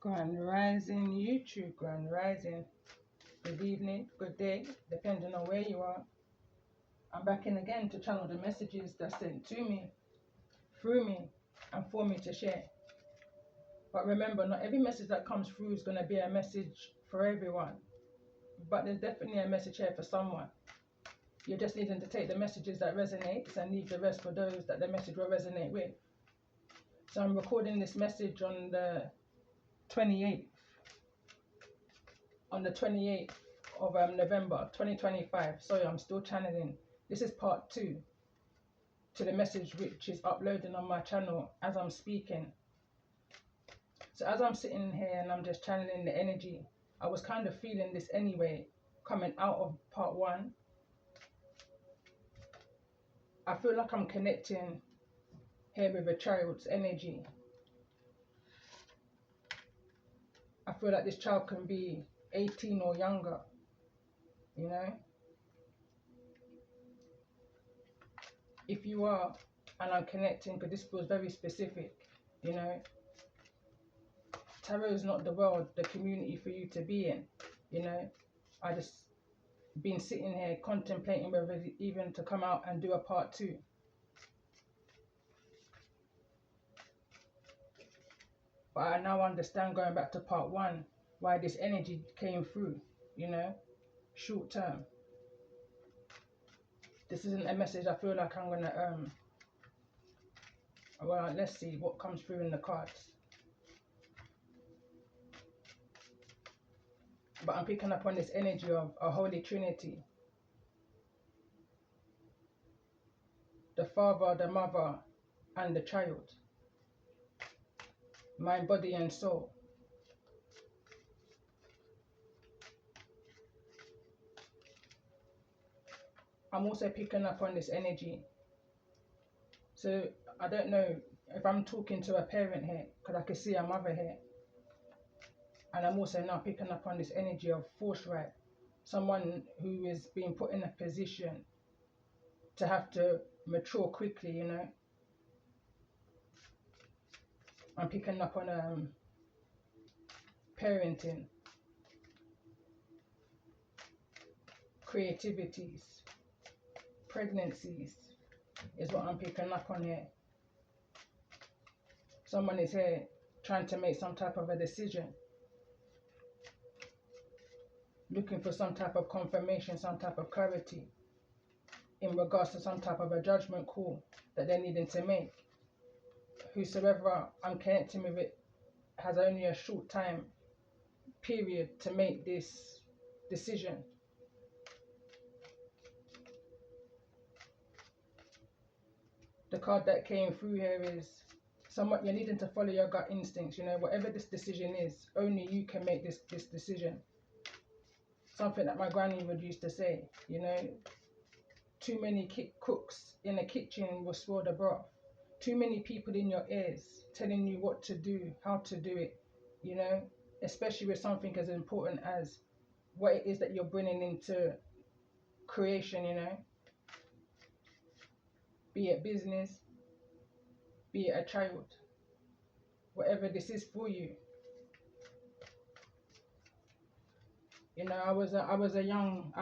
Grand Rising YouTube, Grand Rising. Good evening, good day, depending on where you are. I'm back in again to channel the messages that's sent to me, through me, and for me to share. But remember, not every message that comes through is going to be a message for everyone. But there's definitely a message here for someone. You're just needing to take the messages that resonate and leave the rest for those that the message will resonate with. So I'm recording this message on the 28th. On the 28th of November 2025. Sorry, I'm still channeling. This is part 2 to the message which is uploading on my channel as I'm speaking. So as I'm sitting here and I'm just channeling the energy, I was kind of feeling this anyway, coming out of part 1. I feel like I'm connecting here with a child's energy. I feel like this child can be 18 or younger, you know. If you are, and I'm connecting, because this feels very specific, you know. Tarot is not the world, the community for you to be in, you know. I just been sitting here contemplating whether even to come out and do a part 2. But I now understand, going back to part 1, why this energy came through, you know, short term. This isn't a message I feel like I'm gonna well, let's see what comes through in the cards. But I'm picking up on this energy of a Holy Trinity. The Father, the Mother, and the child. Mind, body, and soul. I'm also picking up on this energy. So I don't know if I'm talking to a parent here, because I can see a mother here. And I'm also now picking up on this energy of forthright. Someone who is being put in a position to have to mature quickly, you know. I'm picking up on parenting, creativities, pregnancies is what I'm picking up on here. Someone is here trying to make some type of a decision, looking for some type of confirmation, some type of clarity in regards to some type of a judgment call that they're needing to make. Whosoever I'm connecting with it has only a short time period to make this decision. The card that came through here is somewhat you're needing to follow your gut instincts, you know. Whatever this decision is, only you can make this decision. Something that my granny would used to say, you know. Too many cooks in the kitchen will spoil the broth. Too many people in your ears telling you what to do, how to do it, you know. Especially with something as important as what it is that you're bringing into creation, you know. Be it business, be it a child, whatever this is for you. You know, I was a young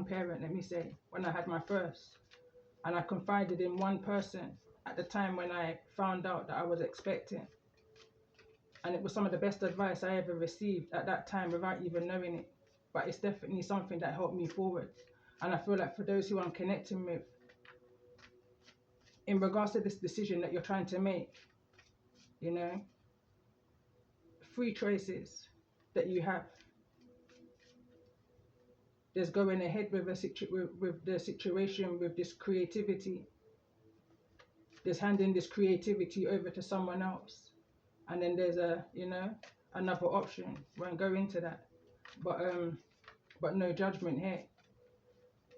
parent, let me say, when I had my first. And I confided in one person at the time when I found out that I was expecting. And it was some of the best advice I ever received at that time without even knowing it. But it's definitely something that helped me forward. And I feel like for those who I'm connecting with, in regards to this decision that you're trying to make, you know, 3 choices that you have. There's going ahead with the situation with this creativity. There's handing this creativity over to someone else. And then there's another option. Won't go into that. But no judgment here.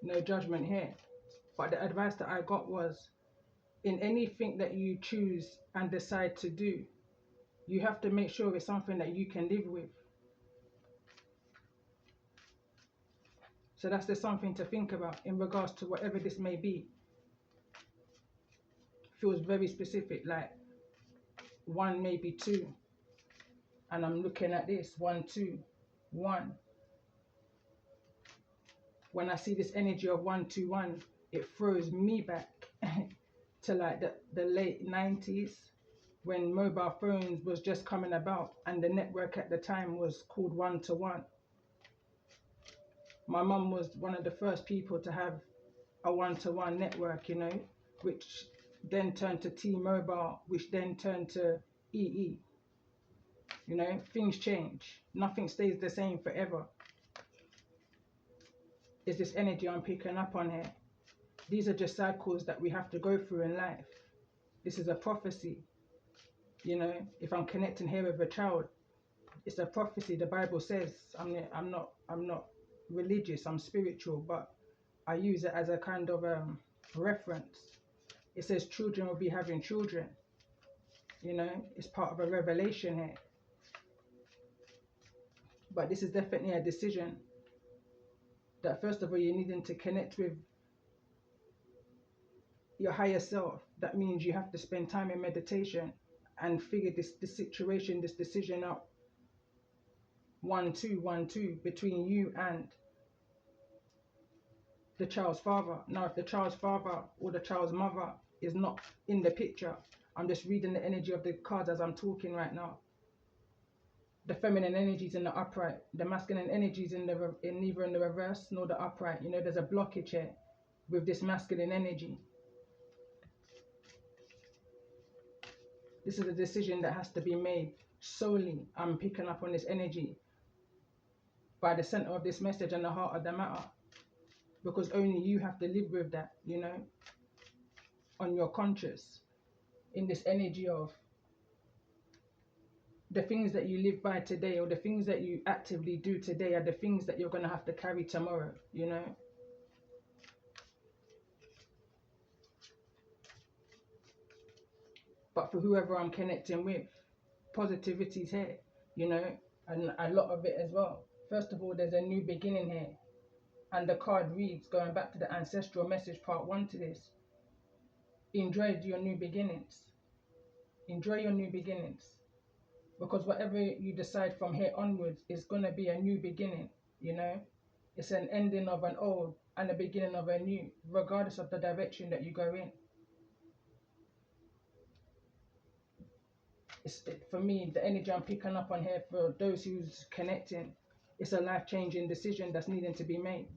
No judgment here. But the advice that I got was, in anything that you choose and decide to do, you have to make sure it's something that you can live with. So that's just something to think about in regards to whatever this may be. Feels very specific, like 1, maybe 2. and I'm looking at this 1 2 1. When I see this energy of 1 2 1, it throws me back to like the late 90s, when mobile phones was just coming about, and the network at the time was called 1-to-1. My mum was one of the first people to have a 1-to-1 network, you know, which then turned to T-Mobile, which then turned to EE. You know, things change. Nothing stays the same forever. Is this energy I'm picking up on here? These are just cycles that we have to go through in life. This is a prophecy. You know, if I'm connecting here with a child, it's a prophecy. The Bible says, I'm not religious, I'm spiritual, but I use it as a kind of reference. It says children will be having children. You know, it's part of a revelation here. But this is definitely a decision that, first of all, you're needing to connect with your higher self. That means you have to spend time in meditation and figure this situation, this decision out. 1 2 1 2 between you and the child's father. Now, if the child's father or the child's mother is not in the picture, I'm just reading the energy of the cards as I'm talking right now. The feminine energies in the upright, the masculine energies in neither in the reverse nor the upright. You know, there's a blockage here with this masculine energy. This is a decision that has to be made solely. I'm picking up on this energy by the center of this message and the heart of the matter, because only you have to live with that, you know, on your conscious, in this energy of the things that you live by today, or the things that you actively do today, are the things that you're going to have to carry tomorrow, you know. But for whoever I'm connecting with, positivity's here, you know, and a lot of it as well. First of all, there's a new beginning here. And the card reads, going back to the ancestral message part 1 to this, enjoy your new beginnings. Enjoy your new beginnings. Because whatever you decide from here onwards is going to be a new beginning, you know. It's an ending of an old and a beginning of a new, regardless of the direction that you go in. For me, the energy I'm picking up on here, for those who's connecting, it's a life-changing decision that's needing to be made.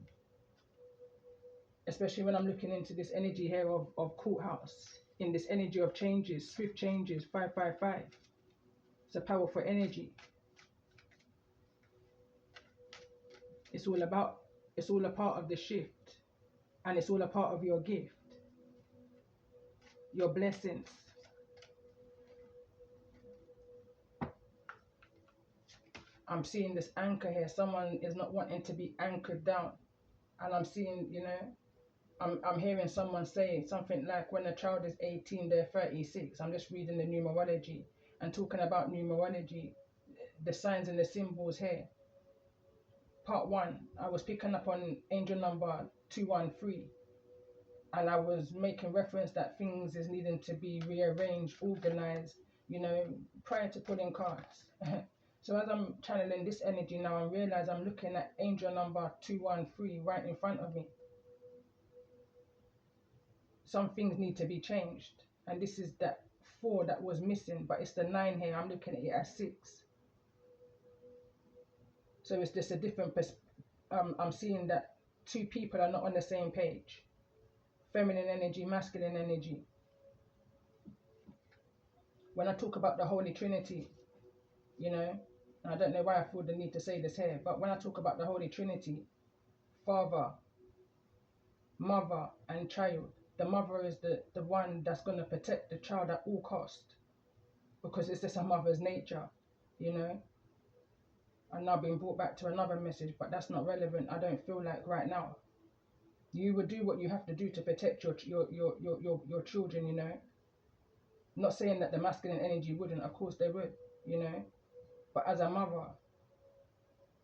Especially when I'm looking into this energy here of courthouse, in this energy of changes, swift changes, 555. It's a powerful energy. It's all a part of the shift, and it's all a part of your gift, your blessings. I'm seeing this anchor here. Someone is not wanting to be anchored down. And I'm seeing, you know, I'm hearing someone say something like, when a child is 18, they're 36. I'm just reading the numerology and talking about numerology, the signs and the symbols here. Part 1, I was picking up on angel number 213. And I was making reference that things is needing to be rearranged, organized, you know, prior to pulling cards. So as I'm channeling this energy now, I realize I'm looking at angel number 213 right in front of me. Some things need to be changed. And this is that 4 that was missing, but it's the 9 here. I'm looking at it as 6. So it's just a different I'm seeing that 2 people are not on the same page. Feminine energy, masculine energy. When I talk about the Holy Trinity, you know, I don't know why I feel the need to say this here, but when I talk about the Holy Trinity, father, mother, and child, the mother is the one that's going to protect the child at all cost, because it's just a mother's nature, you know. I'm now being brought back to another message, but that's not relevant, I don't feel like, right now. You would do what you have to do to protect your children, you know. Not saying that the masculine energy wouldn't, of course they would, you know. But as a mother,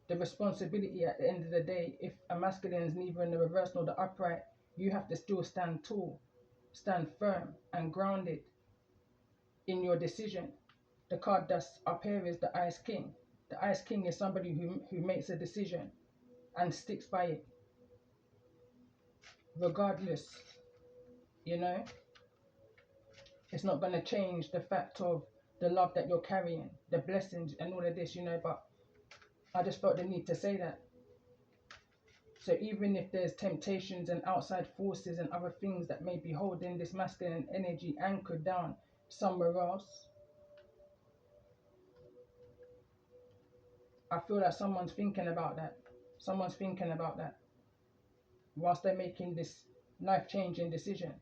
the responsibility at the end of the day, if a masculine is neither in the reverse nor the upright, you have to still stand tall, stand firm and grounded in your decision. The card that's up here is the Ice King. The Ice King is somebody who makes a decision and sticks by it, regardless, you know. It's not going to change the fact of the love that you're carrying, the blessings and all of this, you know, but I just felt the need to say that. So even if there's temptations and outside forces and other things that may be holding this masculine energy anchored down somewhere else, I feel that someone's thinking about that. Someone's thinking about that whilst they're making this life-changing decision.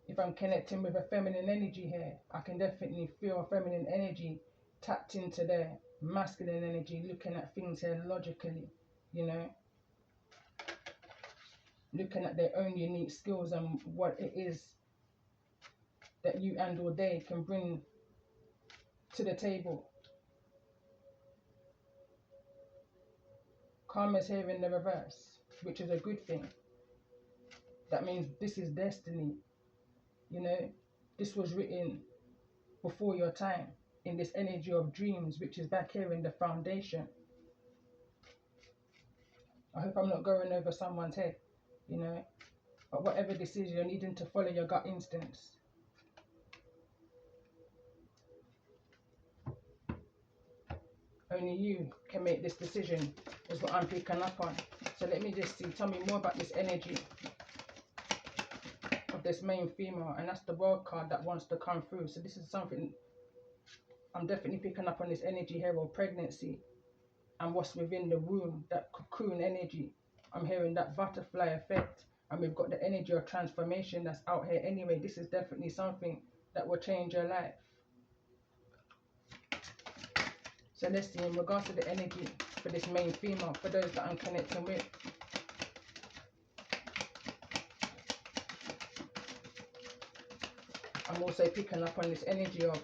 If I'm connecting with a feminine energy here, I can definitely feel a feminine energy tapped into their masculine energy, looking at things here logically, you know, looking at their own unique skills and what it is that you and or they can bring to the table. Karma's here in the reverse, which is a good thing. That means this is destiny, you know, this was written before your time in this energy of dreams, which is back here in the foundation. I hope I'm not going over someone's head, you know, but whatever this is, you're needing to follow your gut instincts. Only you can make this decision, is what I'm picking up on. So let me just see, tell me more about this energy of this main female, and that's the World card that wants to come through. So this is something I'm definitely picking up on, this energy here of pregnancy and what's within the womb, that cocoon energy. I'm hearing that butterfly effect, and we've got the energy of transformation that's out here anyway. This is definitely something that will change your life. So let's see, in regards to the energy for this main female, for those that I'm connecting with. I'm also picking up on this energy of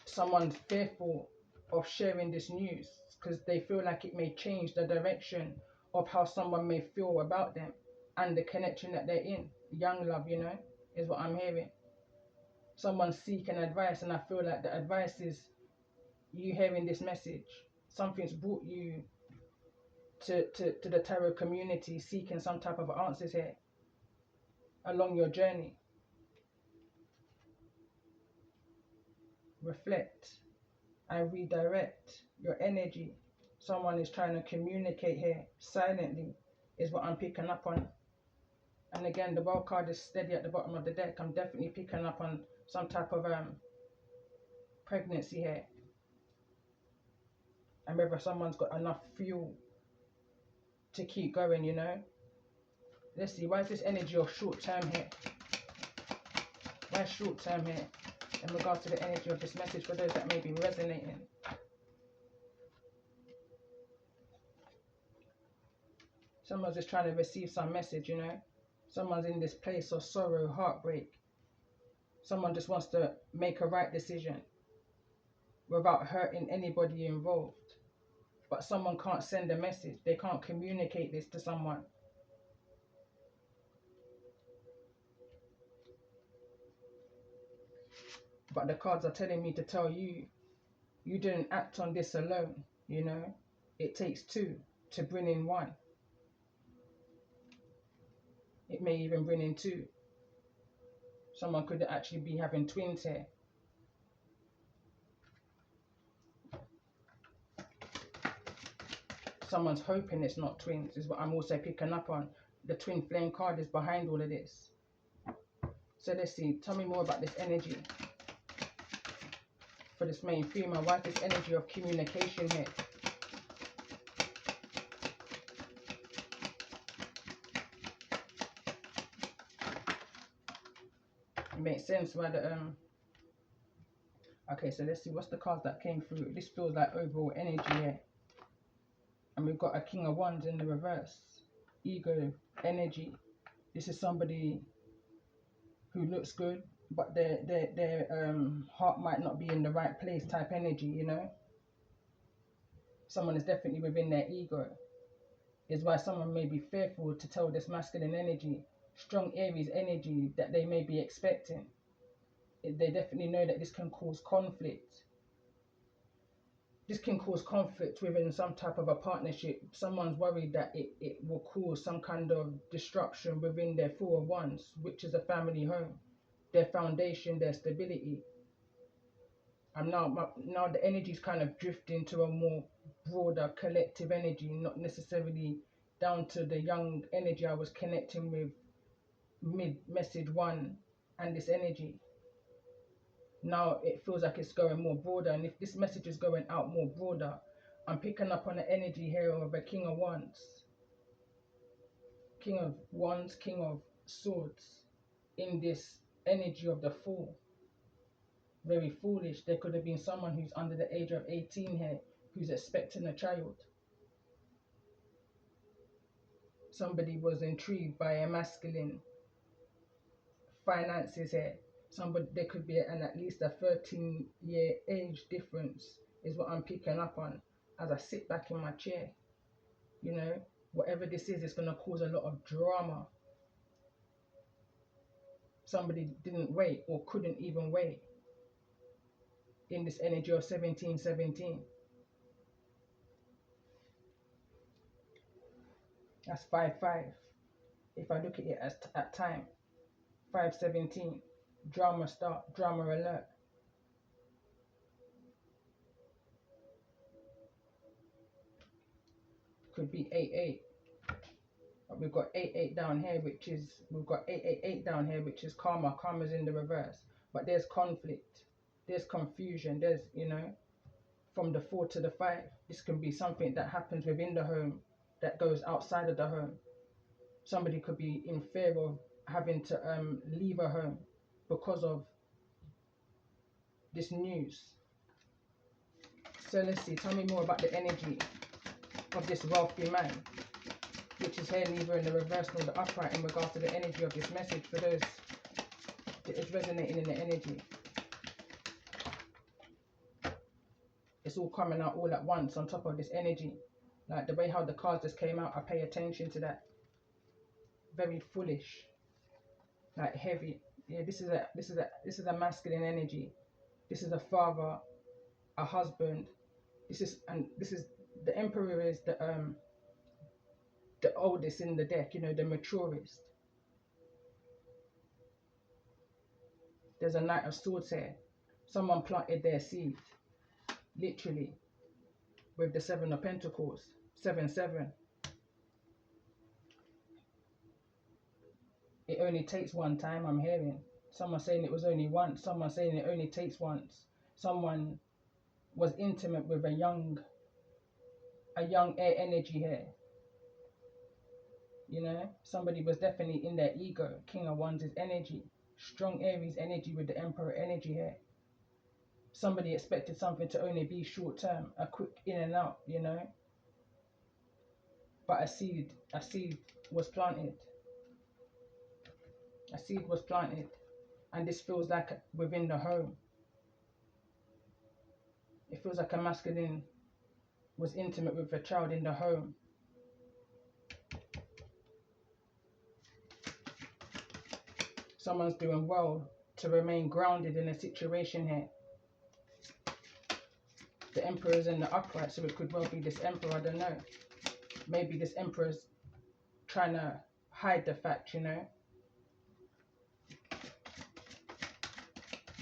someone fearful of sharing this news because they feel like it may change the direction of how someone may feel about them and the connection that they're in. Young love, you know, is what I'm hearing. Someone's seeking advice, and I feel like the advice is you hearing this message. Something's brought you to the tarot community seeking some type of answers here along your journey. Reflect and redirect your energy. Someone is trying to communicate here silently, is what I'm picking up on. And again, the World card is steady at the bottom of the deck. I'm definitely picking up on some type of pregnancy here, and whether someone's got enough fuel to keep going, you know. Let's see, why is this energy of short term here? Why is short term here in regards to the energy of this message for those that may be resonating? Someone's just trying to receive some message, you know. Someone's in this place of sorrow, heartbreak. Someone just wants to make a right decision without hurting anybody involved. But someone can't send a message. They can't communicate this to someone. But the cards are telling me to tell you, you didn't act on this alone, you know. It takes two to bring in one. It may even bring in two. Someone could actually be having twins here. Someone's hoping it's not twins, is what I'm also picking up on. The twin flame card is behind all of this. So let's see, tell me more about this energy for this main female. Why is this energy of communication here? It makes sense why the okay, so let's see what's the cards that came through. This feels like overall energy here. And we've got a King of Wands in the reverse. Ego, energy. This is somebody who looks good, but their heart might not be in the right place type energy, you know. Someone is definitely within their ego. Is why someone may be fearful to tell this masculine energy strong Aries energy that they may be expecting. They definitely know that this can cause conflict. This can cause conflict within some type of a partnership. Someone's worried that it will cause some kind of disruption within their Four of Wands, which is a family home, their foundation, their stability. And now the energy is kind of drifting to a more broader collective energy, not necessarily down to the young energy I was connecting with mid message one and this energy. Now it feels like it's going more broader, and if this message is going out more broader, I'm picking up on the energy here of a King of Wands, King of Wands, King of Swords, in this energy of the Fool. Very foolish. There could have been someone who's under the age of 18 here, who's expecting a child. Somebody was intrigued by a masculine. Finances here. Somebody, there could be at least a 13-year age difference is what I'm picking up on as I sit back in my chair. You know, whatever this is, it's going to cause a lot of drama. Somebody didn't wait or couldn't even wait in this energy of 1717. That's 5-5. If I look at it as at time, 5-17, drama start, drama alert. Could be 8-8. But we've got 8-8 down here, which is, we've got 8-8-8 down here, which is karma. Karma's in the reverse. But there's conflict, there's confusion, there's, you know, from the 4 to the 5. This can be something that happens within the home that goes outside of the home. Somebody could be in fear of having to leave a home because of this news. So let's see, tell me more about the energy of this wealthy man, which is here neither in the reverse nor the upright, in regards to the energy of this message for those that is resonating in the energy. It's all coming out all at once on top of this energy. Like the way how the cards just came out, I pay attention to that. Very foolish, like heavy. Yeah, this is a masculine energy. This is a father, a husband. This is the Emperor is the oldest in the deck, you know, the maturest. There's a Knight of Swords here. Someone planted their seed, literally, with the 7 of Pentacles, 7-7. It only takes one time, I'm hearing. Someone saying it was only once. Someone saying it only takes once. Someone was intimate with a young air energy here. You know, somebody was definitely in their ego. King of Wands is energy. Strong Aries energy with the Emperor energy here. Somebody expected something to only be short term, a quick in and out, you know. But a seed was planted. A seed was planted. And this feels like within the home. It feels like a masculine was intimate with a child in the home. Someone's doing well to remain grounded in a situation here. The Emperor is in the upright, so it could well be this Emperor, I don't know. Maybe this Emperor's trying to hide the fact, you know.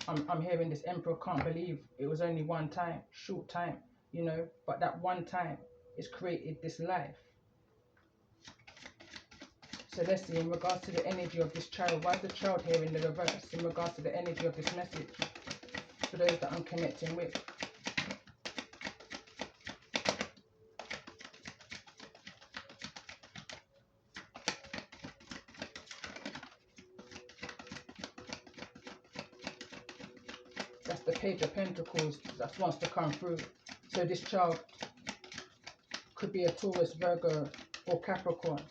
I'm hearing this Emperor can't believe it was only one time, short time, you know, but that one time has created this life. So let's see, in regards to the energy of this child, why is the child here in the reverse? In regards to the energy of this message, for those that I'm connecting with. That's the Page of Pentacles that wants to come through. So this child could be a Taurus, Virgo, or Capricorn,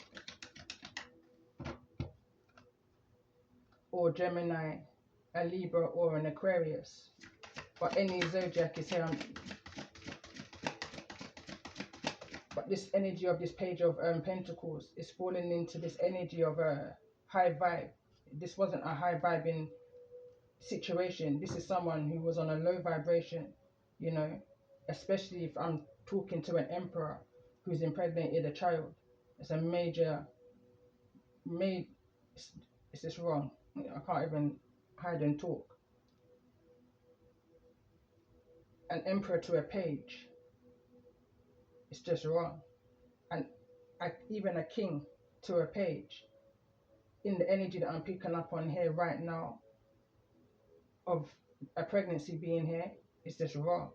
or Gemini, a Libra, or an Aquarius. But any zodiac is here. But this energy of this Page of Pentacles is falling into this energy of high vibe. This wasn't a high vibing situation. This is someone who was on a low vibration, you know, especially if I'm talking to an emperor who's impregnated a child. It's a major, it's, it's just wrong. I can't even hide and talk. An emperor to a page, it's just wrong. And even a king to a page, in the energy that I'm picking up on here right now, of a pregnancy being here, it's just wrong.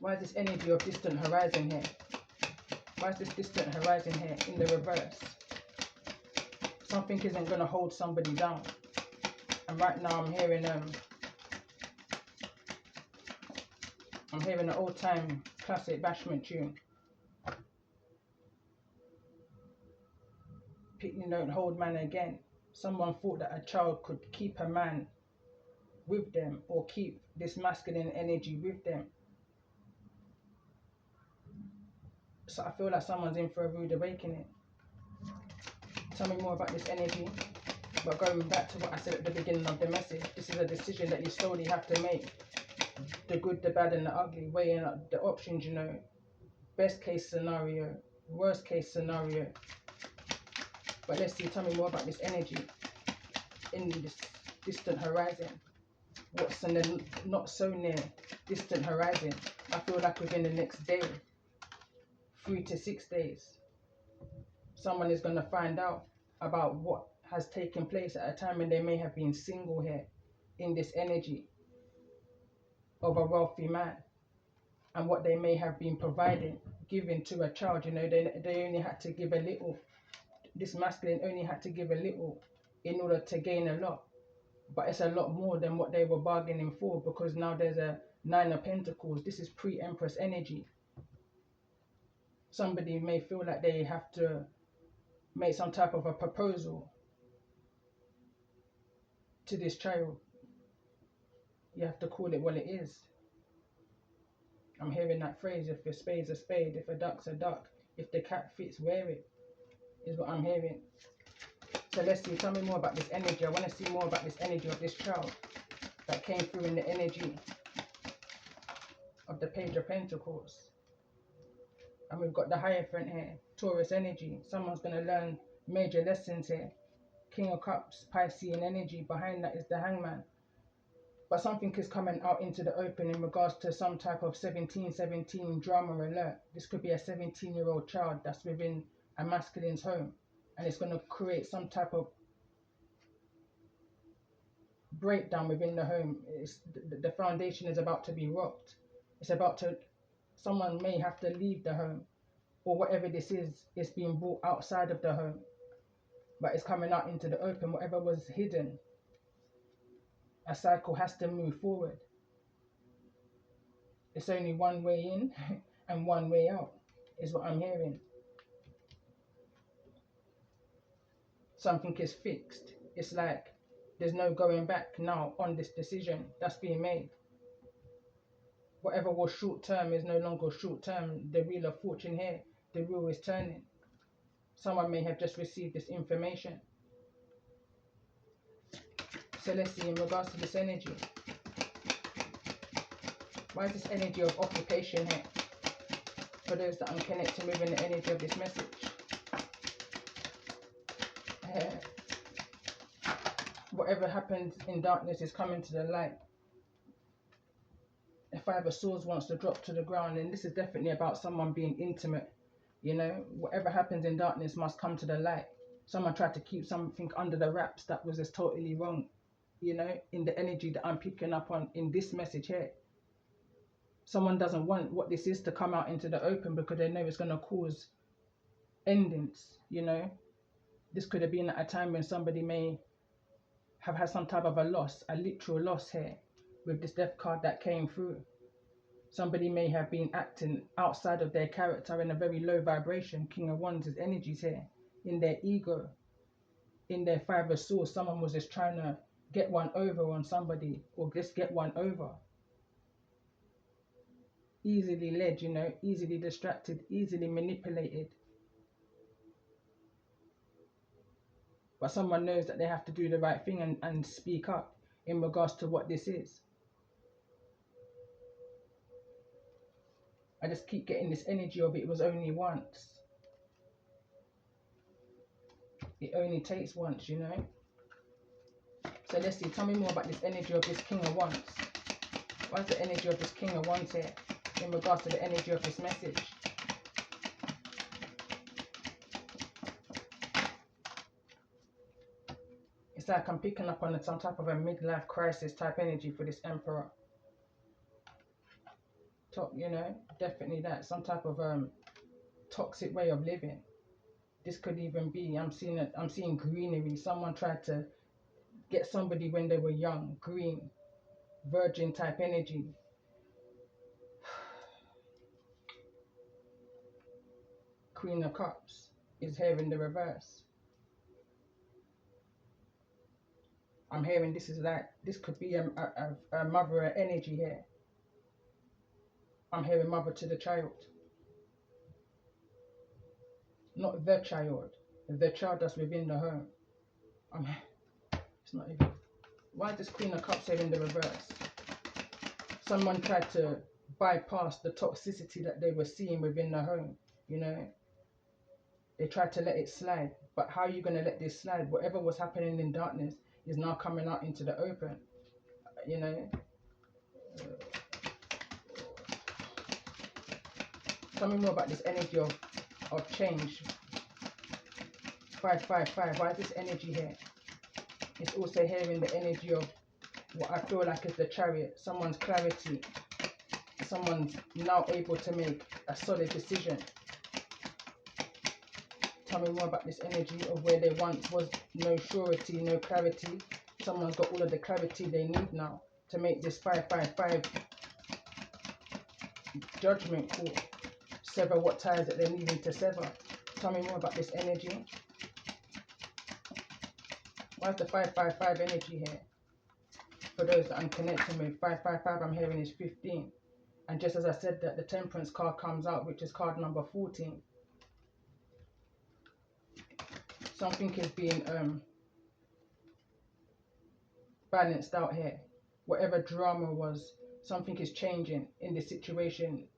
Why is this energy of distant horizon here? Why is this distant horizon here in the reverse? Something isn't going to hold somebody down. And right now I'm hearing an old time classic bashment tune. You don't hold man again. Someone thought that a child could keep a man with them, or keep this masculine energy with them. So I feel like someone's in for a rude awakening. Tell me more about this energy. But going back to what I said at the beginning of the message, this is a decision that you slowly have to make. The good, the bad, and the ugly, weighing up the options, you know. Best case scenario, worst case scenario. But let's see, tell me more about this energy in this distant horizon. What's in the not so near distant horizon? I feel like within the next day, 3 to 6 days, someone is going to find out about what has taken place at a time when they may have been single here, in this energy of a wealthy man, and what they may have been providing, giving to a child. You know, they only had to give a little. This masculine only had to give a little in order to gain a lot. But it's a lot more than what they were bargaining for, because now there's a 9 of Pentacles. This is pre-Empress energy. Somebody may feel like they have to make some type of a proposal to this child. You have to call it what it is. I'm hearing that phrase, if a spade's a spade, if a duck's a duck, if the cat fits, wear it, is what I'm hearing. So let's see, tell me more about this energy. I want to see more about this energy of this child that came through in the energy of the Page of Pentacles. And we've got the Hierophant here, Taurus energy. Someone's going to learn major lessons here. King of Cups, Piscean energy. Behind that is the Hangman. But something is coming out into the open in regards to some type of 1717 drama alert. This could be a 17-year-old child that's within a masculine's home. And it's going to create some type of breakdown within the home. The foundation is about to be rocked. It's about to, someone may have to leave the home, or whatever this is, it's being brought outside of the home. But it's coming out into the open. Whatever was hidden, a cycle has to move forward. It's only one way in and one way out, is what I'm hearing. Something is fixed. It's like there's no going back now on this decision that's being made. Whatever was short term is no longer short term. The wheel of fortune here, the wheel is turning. Someone may have just received this information. So let's see, in regards to this energy, why is this energy of occupation here? For those that I'm connecting with in the energy of this message. Whatever happens in darkness is coming to the light. The Five of Swords wants to drop to the ground, and this is definitely about someone being intimate. You know, whatever happens in darkness must come to the light. Someone tried to keep something under the wraps that was just totally wrong. You know, in the energy that I'm picking up on in this message here. Someone doesn't want what this is to come out into the open because they know it's going to cause endings, you know. This could have been at a time when somebody may have had some type of a loss, a literal loss here, with this death card that came through. Somebody may have been acting outside of their character in a very low vibration. King of Wands' energies here, in their ego, in their Five of Swords. Someone was just trying to get one over on somebody, or just get one over. Easily led, you know, easily distracted, easily manipulated. but someone knows that they have to do the right thing and speak up in regards to what this is. I just keep getting this energy of it was only once. It only takes once, you know. So let's see, tell me more about this energy of this King of Wands. Why is the energy of this King of Wands here in regards to the energy of this message? It's like I'm picking up on some type of a midlife crisis type energy for this Emperor. You know, definitely that. Some type of toxic way of living. This could even be, I'm seeing greenery. Someone tried to get somebody when they were young, green, virgin type energy. Queen of Cups is here in the reverse. I'm hearing this is like, this could be a mother energy here. I'm hearing mother to the child. Not the child that's within the home. It's not even. Why is this Queen of Cups here in the reverse? Someone tried to bypass the toxicity that they were seeing within the home, you know. They tried to let it slide. But how are you going to let this slide? Whatever was happening in darkness is now coming out into the open, you know. Tell me more about this energy of change. 555. Why is this energy here? It's also here in the energy of what I feel like is the Chariot. Someone's clarity. Someone's now able to make a solid decision. Tell me more about this energy of where there once was no surety, no clarity. Someone's got all of the clarity they need now to make this 555 judgment call. Sever what ties that they're needing to sever. Tell me more about this energy. Why is the 555 energy here? For those that I'm connecting with, 555 I'm hearing is 15. And just as I said that, the Temperance card comes out, which is card number 14. Something is being balanced out here. Whatever drama was, something is changing in the situation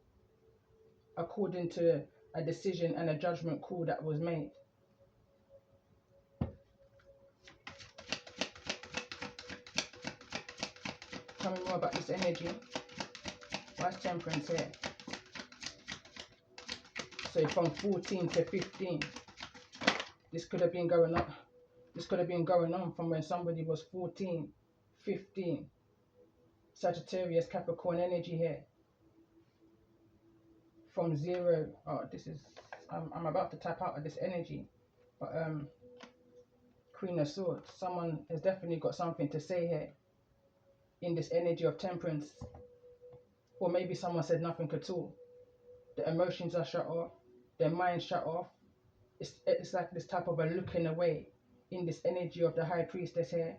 according to a decision and a judgment call that was made. Tell me more about this energy. Why is Temperance here? So from 14 to 15, this could have been going on. This could have been going on from when somebody was 14, 15. Sagittarius, Capricorn energy here. From 0. Oh, this is. I'm about to tap out of this energy, but Queen of Swords. Someone has definitely got something to say here in this energy of Temperance, or maybe someone said nothing at all. The emotions are shut off, their mind shut off. It's like this type of a looking away in this energy of the High Priestess here.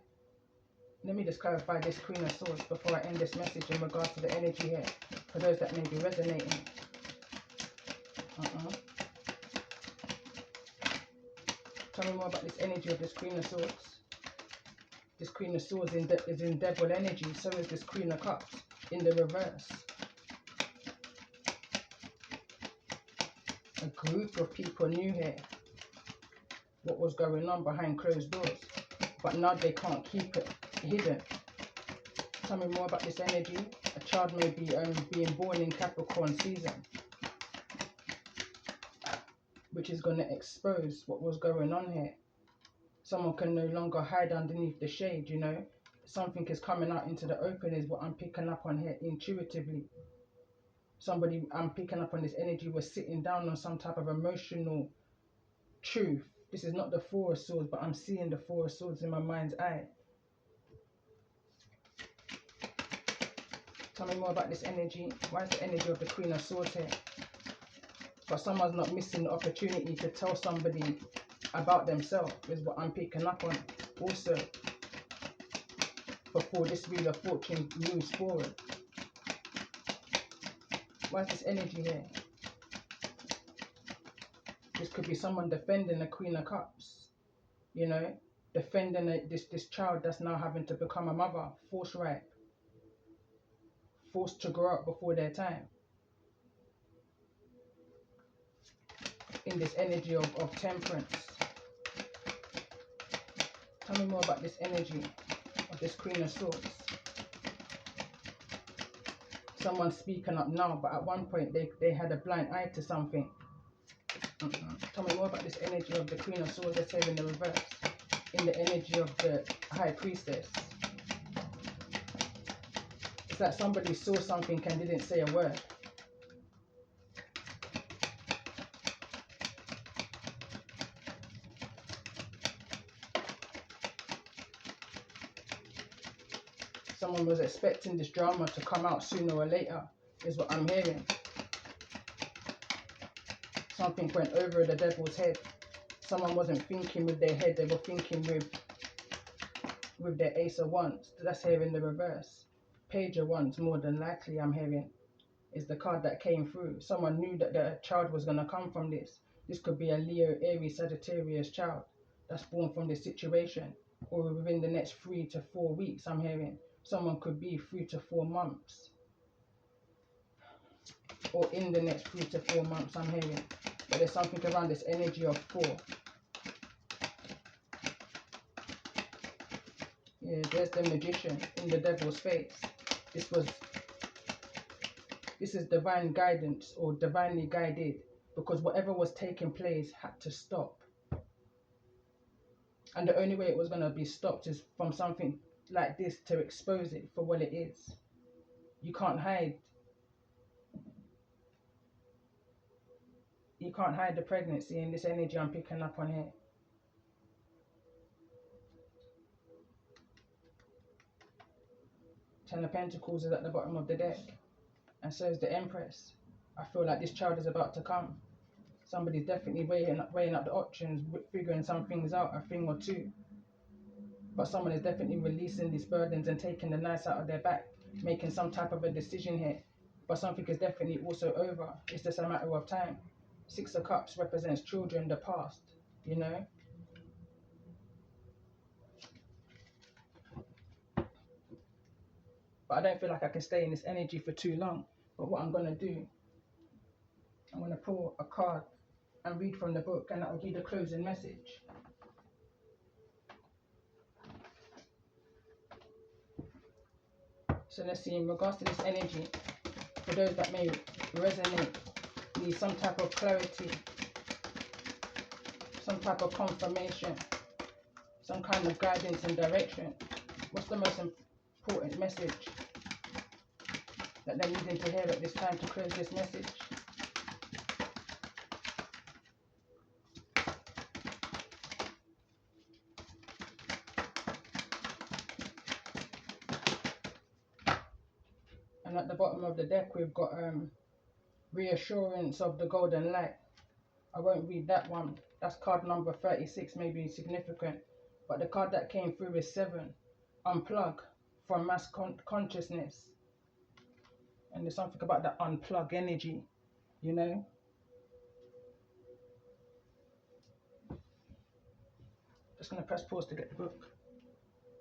Let me just clarify this Queen of Swords before I end this message in regards to the energy here, for those that may be resonating. Tell me more about this energy of this Queen of Swords. This Queen of Swords is in Devil energy, so is this Queen of Cups in the reverse. A group of people knew here what was going on behind closed doors, but now they can't keep it hidden. Tell me more about this energy. A child may be being born in Capricorn season, which is going to expose what was going on here. Someone can no longer hide underneath the shade, you know. Something is coming out into the open is what I'm picking up on here intuitively. Somebody, I'm picking up on this energy, was sitting down on some type of emotional truth. This is not the Four of Swords, but I'm seeing the Four of Swords in my mind's eye. Tell me more about this energy. Why is the energy of the Queen of Swords here? But someone's not missing the opportunity to tell somebody about themselves, is what I'm picking up on also, before this Wheel of Fortune moves forward. Why is this energy here? This could be someone defending the Queen of Cups, you know. defending this child that's now having to become a mother, forced rape, forced to grow up before their time, in this energy of temperance. Tell me more about this energy of this Queen of Swords. Someone's speaking up now, but at one point they had a blind eye to something. Tell me more about this energy of the Queen of Swords that's here in the reverse, in the energy of the High Priestess. It's like somebody saw something and didn't say a word. Someone was expecting this drama to come out sooner or later, is what I'm hearing. Something went over the devil's head. Someone wasn't thinking with their head, they were thinking with their Ace of Wands. That's here in the reverse. Page of Wands, more than likely, I'm hearing, is the card that came through. Someone knew that the child was going to come from this. This could be a Leo, Aries, Sagittarius child that's born from this situation, or within the next 3 to 4 weeks, I'm hearing. Someone could be 3 to 4 months, or in the next 3 to 4 months, I'm hearing. But there's something around this energy of 4. Yeah, there's the Magician in the devil's face. This is divine guidance, or divinely guided, because whatever was taking place had to stop. And the only way it was going to be stopped is from something like this to expose it for what it is. You can't hide. You can't hide the pregnancy in this energy I'm picking up on here. Ten of Pentacles is at the bottom of the deck, and so is the Empress. I feel like this child is about to come. Somebody's definitely weighing up the options, figuring some things out, a thing or two. But someone is definitely releasing these burdens and taking the knives out of their back, making some type of a decision here. But something is definitely also over. It's just a matter of time. 6 of Cups represents children, the past, you know. But I don't feel like I can stay in this energy for too long. But what I'm going to do, I'm going to pull a card and read from the book, and that will be the closing message. So let's see, in regards to this energy, for those that may resonate, need some type of clarity, some type of confirmation, some kind of guidance and direction. What's the most important message that they're needing to hear at this time to close this message? And at the bottom of the deck, we've got reassurance of the golden light. I won't read that one. That's card number 36, maybe significant. But the card that came through is 7. Unplug from mass consciousness. And there's something about that unplug energy, you know. Just going to press pause to get the book.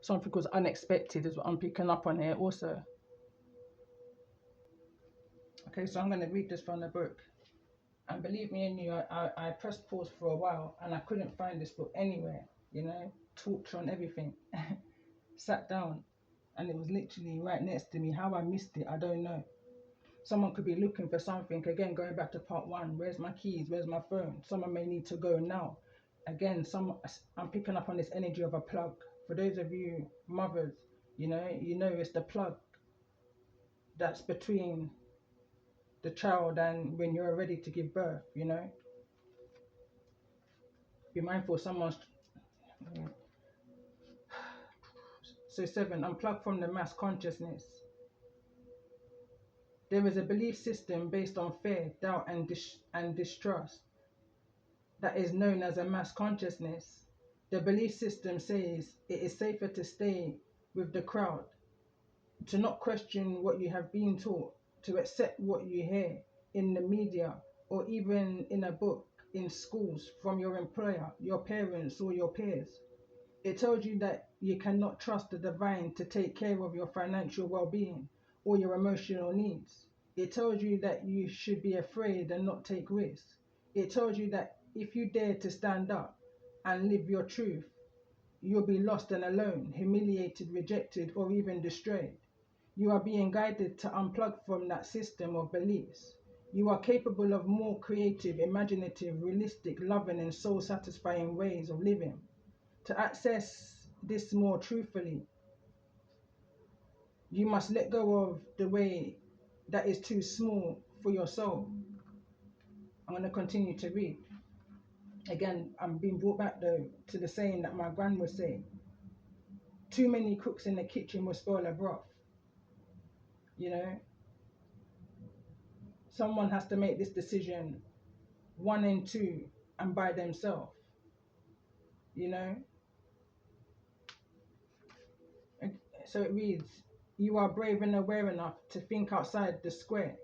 Something was unexpected is what I'm picking up on here also. Okay, so I'm going to read this from the book. And believe me and you, I pressed pause for a while and I couldn't find this book anywhere, you know, torch on everything. Sat down and it was literally right next to me. How I missed it, I don't know. Someone could be looking for something. Again, going back to part 1, where's my keys? Where's my phone? Someone may need to go now. Again, I'm picking up on this energy of a plug. For those of you mothers, you know it's the plug that's between the child and when you're ready to give birth, you know. Be mindful someone's... So 7, unplug from the mass consciousness. There is a belief system based on fear, doubt and distrust that is known as a mass consciousness. The belief system says it is safer to stay with the crowd, to not question what you have been taught, to accept what you hear in the media or even in a book, in schools, from your employer, your parents or your peers. It told you that you cannot trust the divine to take care of your financial well-being or your emotional needs. It told you that you should be afraid and not take risks. It told you that if you dare to stand up and live your truth, you'll be lost and alone, humiliated, rejected, or even destroyed. You are being guided to unplug from that system of beliefs. You are capable of more creative, imaginative, realistic, loving, and soul satisfying ways of living. To access this more truthfully, you must let go of the way that is too small for your soul. I'm going to continue to read. Again, I'm being brought back though to the saying that my gran would say: too many cooks in the kitchen will spoil a broth. You know, someone has to make this decision, one and two, and by themselves. You know, so it reads: you are brave and aware enough to think outside the square,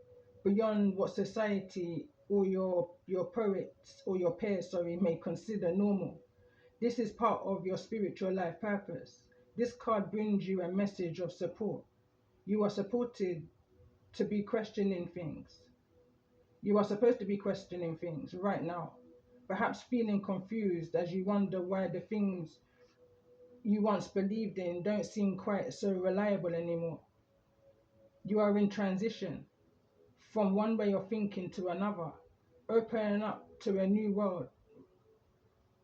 beyond what society or your poets or your peers, may consider normal. This is part of your spiritual life purpose. This card brings you a message of support. You are supported to be questioning things. You are supposed to be questioning things right now, perhaps feeling confused as you wonder why the things you once believed in don't seem quite so reliable anymore. You are in transition from one way of thinking to another, opening up to a new world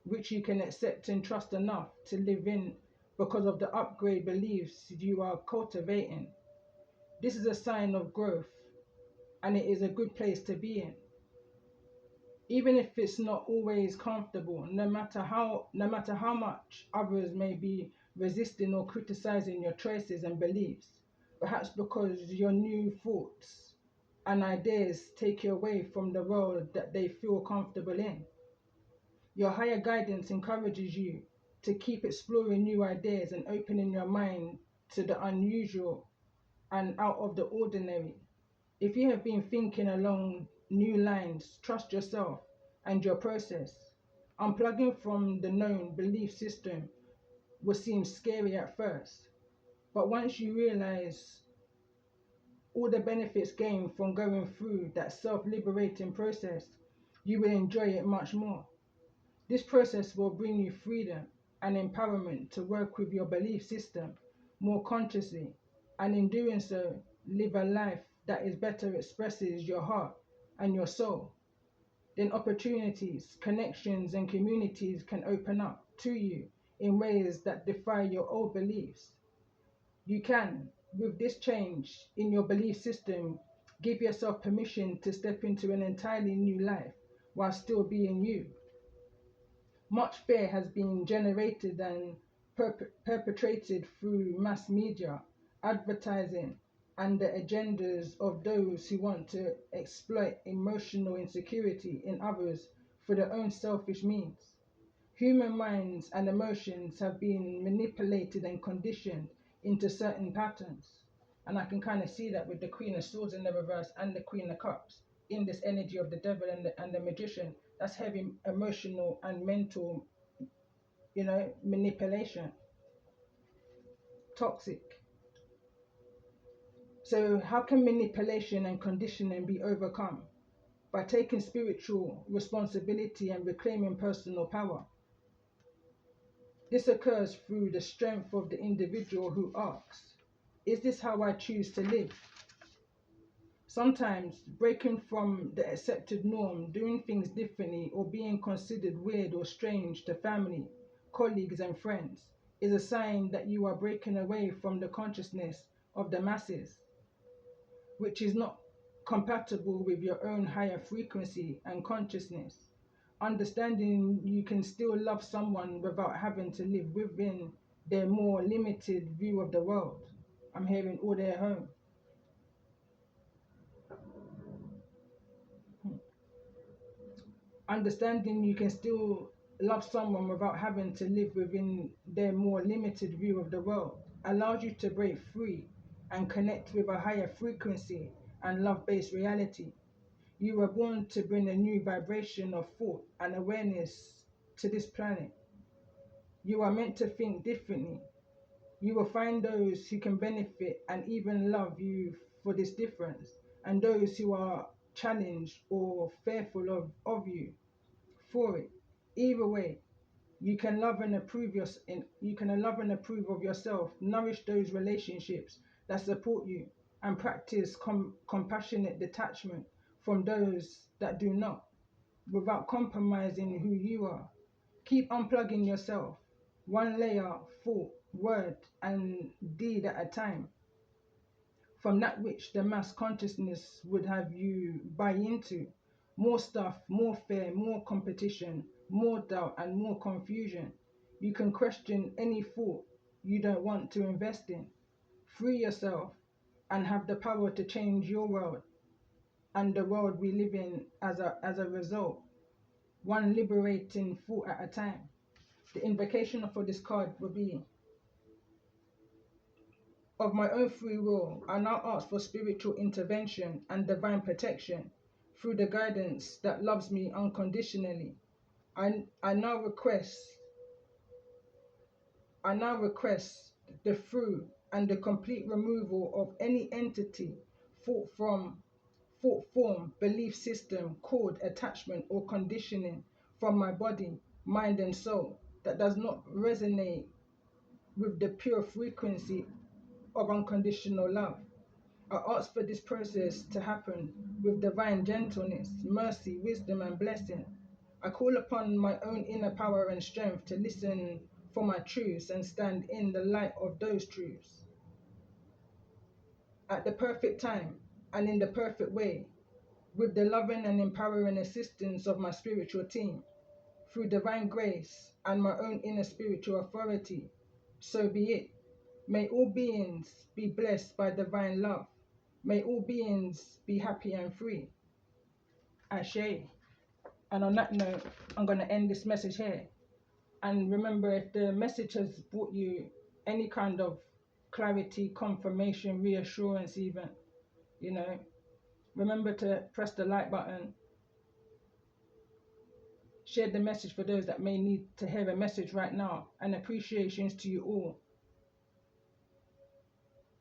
which you can accept and trust enough to live in because of the upgrade beliefs you are cultivating. This is a sign of growth, and it is a good place to be in. Even if it's not always comfortable, no matter how much others may be resisting or criticizing your choices and beliefs, perhaps because your new thoughts and ideas take you away from the world that they feel comfortable in. Your higher guidance encourages you to keep exploring new ideas and opening your mind to the unusual and out of the ordinary. If you have been thinking along new lines, trust yourself and your process. Unplugging from the known belief system will seem scary at first, but once you realize all the benefits gained from going through that self-liberating process, you will enjoy it much more. This process will bring you freedom and empowerment to work with your belief system more consciously, and in doing so, live a life that is better expresses your heart and your soul. Then opportunities, connections, and communities can open up to you in ways that defy your old beliefs. You can, with this change in your belief system, give yourself permission to step into an entirely new life while still being you. Much fear has been generated and perpetrated through mass media, advertising, and the agendas of those who want to exploit emotional insecurity in others for their own selfish means. Human minds and emotions have been manipulated and conditioned into certain patterns. And I can kind of see that with the Queen of Swords in the reverse and the Queen of Cups in this energy of the devil and the magician. That's heavy emotional and mental, manipulation. Toxic. So how can manipulation and conditioning be overcome? By taking spiritual responsibility and reclaiming personal power. This occurs through the strength of the individual who asks, is this how I choose to live? Sometimes breaking from the accepted norm, doing things differently, or being considered weird or strange to family, colleagues, and friends is a sign that you are breaking away from the consciousness of the masses, which is not compatible with your own higher frequency and consciousness. Understanding you can still love someone without having to live within their more limited view of the world. I'm hearing all their home. Understanding you can still love someone without having to live within their more limited view of the world allows you to break free and connect with a higher frequency and love-based reality. You were born to bring a new vibration of thought and awareness to this planet. You are meant to think differently. You will find those who can benefit and even love you for this difference, and those who are challenged or fearful of you for it. Either way, you can love and approve you can love and approve of yourself, nourish those relationships that support you, and practice compassionate detachment from those that do not, without compromising who you are. Keep unplugging yourself, one layer, thought, word, and deed at a time, from that which the mass consciousness would have you buy into. More stuff, more fear, more competition, more doubt, and more confusion. You can question any thought you don't want to invest in. Free yourself and have the power to change your world and the world we live in as a result, one liberating thought at a time. The invocation for this card will be: of my own free will, I now ask for spiritual intervention and divine protection through the guidance that loves me unconditionally. I now request the through and the complete removal of any entity, thought form, belief system, cord, attachment, or conditioning from my body, mind, and soul that does not resonate with the pure frequency of unconditional love. I ask for this process to happen with divine gentleness, mercy, wisdom, and blessing. I call upon my own inner power and strength to listen for my truths and stand in the light of those truths. At the perfect time and in the perfect way, with the loving and empowering assistance of my spiritual team, through divine grace and my own inner spiritual authority, so be it. May all beings be blessed by divine love. May all beings be happy and free. Ashe. And on that note, I'm going to end this message here. And remember, if the message has brought you any kind of clarity, confirmation, reassurance even, remember to press the like button. Share the message for those that may need to hear a message right now. And appreciations to you all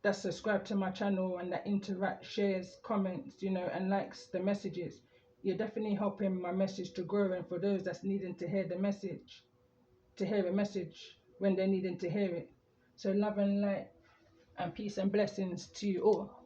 that subscribe to my channel and that interact, shares, comments, and likes the messages. You're definitely helping my message to grow, and for those that's needing to hear the message, to hear a message when they're needing to hear it. So love and light and peace and blessings to you all.